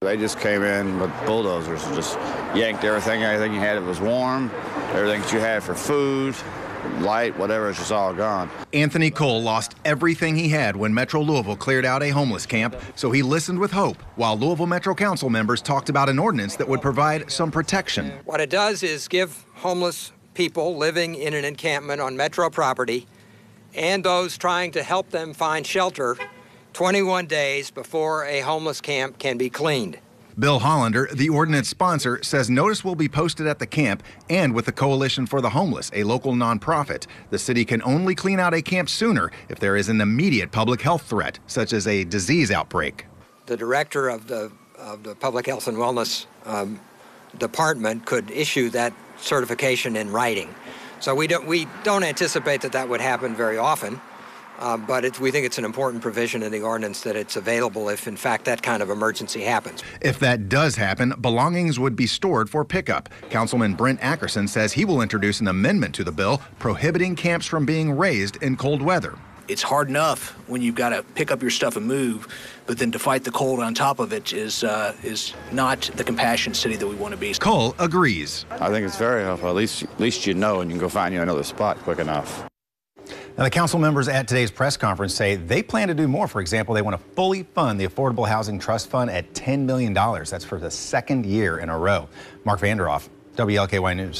They just came in with bulldozers and just yanked everything you had that was warm, everything that you had for food, light, whatever, it's just all gone. Anthony Cole lost everything he had when Metro Louisville cleared out a homeless camp, so he listened with hope while Louisville Metro Council members talked about an ordinance that would provide some protection. What it does is give homeless people living in an encampment on Metro property and those trying to help them find shelter 21 days before a homeless camp can be cleaned. Bill Hollander, the ordinance sponsor, says notice will be posted at the camp and with the Coalition for the Homeless, a local nonprofit. The city can only clean out a camp sooner if there is an immediate public health threat, such as a disease outbreak. The director of the Public Health and Wellness Department could issue that certification in writing. So we don't anticipate that would happen very often. But we think it's an important provision in the ordinance that it's available if, in fact, that kind of emergency happens. If that does happen, belongings would be stored for pickup. Councilman Brent Ackerson says he will introduce an amendment to the bill prohibiting camps from being raised in cold weather. It's hard enough when you've got to pick up your stuff and move, but then to fight the cold on top of it is not the compassionate city that we want to be. Cole agrees. I think it's very helpful. At least you know and you can go find you another spot quick enough. Now, the council members at today's press conference say they plan to do more. For example, they want to fully fund the Affordable Housing Trust Fund at $10 million. That's for the second year in a row. Mark Vanderhoff, WLKY News.